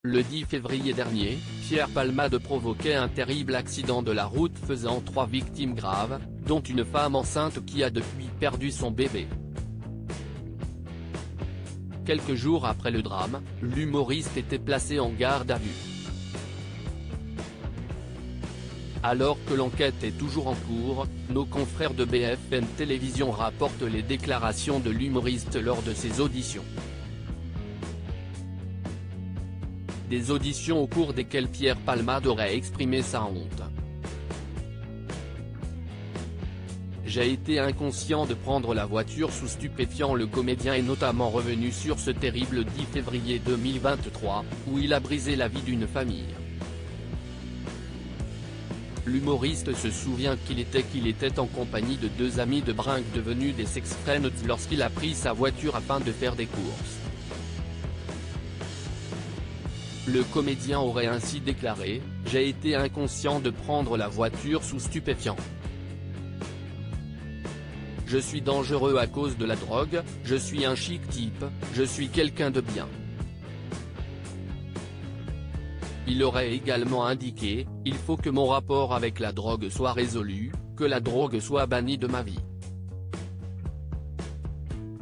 Le 10 février dernier, Pierre Palmade provoquait un terrible accident de la route faisant 3 victimes graves, dont une femme enceinte qui a depuis perdu son bébé. Quelques jours après le drame, l'humoriste était placé en garde à vue. Alors que l'enquête est toujours en cours, nos confrères de BFM Télévision rapportent les déclarations de l'humoriste lors de ses auditions. Des auditions au cours desquelles Pierre Palmade aurait exprimé sa honte. J'ai été inconscient de prendre la voiture sous stupéfiants. Le comédien est notamment revenu sur ce terrible 10 février 2023, où il a brisé la vie d'une famille. L'humoriste se souvient qu'il était en compagnie de 2 amis de brinque devenus des sex-friends lorsqu'il a pris sa voiture afin de faire des courses. Le comédien aurait ainsi déclaré « J'ai été inconscient de prendre la voiture sous stupéfiants. Je suis dangereux à cause de la drogue, je suis un chic type, je suis quelqu'un de bien ». Il aurait également indiqué « Il faut que mon rapport avec la drogue soit résolu, que la drogue soit bannie de ma vie ».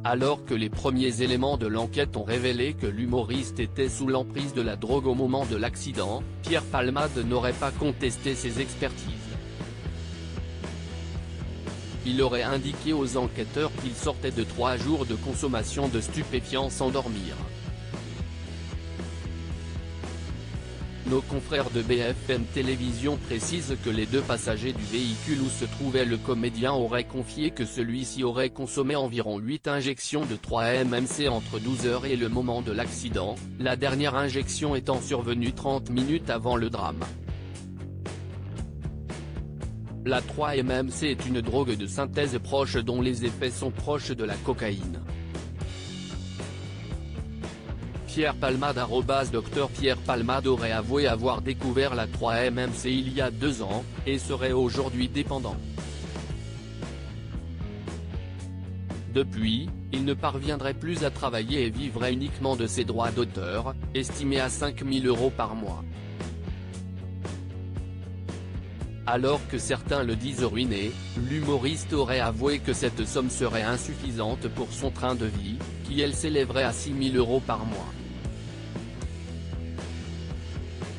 Alors que les premiers éléments de l'enquête ont révélé que l'humoriste était sous l'emprise de la drogue au moment de l'accident, Pierre Palmade n'aurait pas contesté ses expertises. Il aurait indiqué aux enquêteurs qu'il sortait de 3 jours de consommation de stupéfiants sans dormir. Nos confrères de BFM Télévision précisent que les 2 passagers du véhicule où se trouvait le comédien auraient confié que celui-ci aurait consommé environ 8 injections de 3-MMC entre 12h et le moment de l'accident, la dernière injection étant survenue 30 minutes avant le drame. La 3-MMC est une drogue de synthèse proche dont les effets sont proches de la cocaïne. Pierre Palmade Dr Pierre Palmade aurait avoué avoir découvert la 3-MMC il y a 2 ans, et serait aujourd'hui dépendant. Depuis, il ne parviendrait plus à travailler et vivrait uniquement de ses droits d'auteur, estimés à 5 000 € par mois. Alors que certains le disent ruiné, l'humoriste aurait avoué que cette somme serait insuffisante pour son train de vie, qui elle s'élèverait à 6 000 € par mois.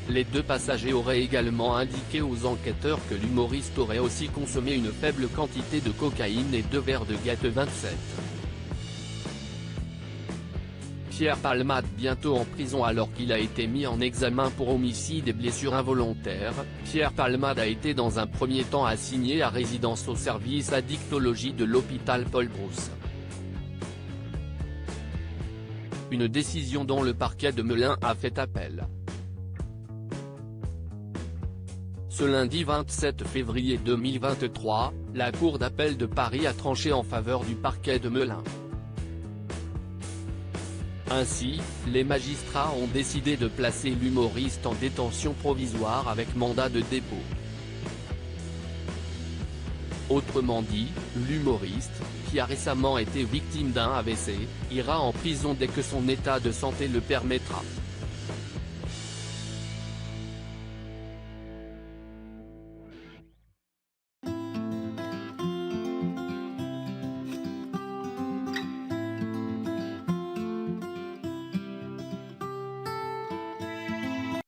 Les 2 passagers auraient également indiqué aux enquêteurs que l'humoriste aurait aussi consommé une faible quantité de cocaïne et 2 verres de Gatte 27. Pierre Palmade bientôt en prison alors qu'il a été mis en examen pour homicide et blessures involontaires. Pierre Palmade a été dans un premier temps assigné à résidence au service addictologie de l'hôpital Paul Brousse. Une décision dont le parquet de Melun a fait appel. Ce lundi 27 février 2023, la Cour d'appel de Paris a tranché en faveur du parquet de Melun. Ainsi, les magistrats ont décidé de placer l'humoriste en détention provisoire avec mandat de dépôt. Autrement dit, l'humoriste, qui a récemment été victime d'un AVC, ira en prison dès que son état de santé le permettra.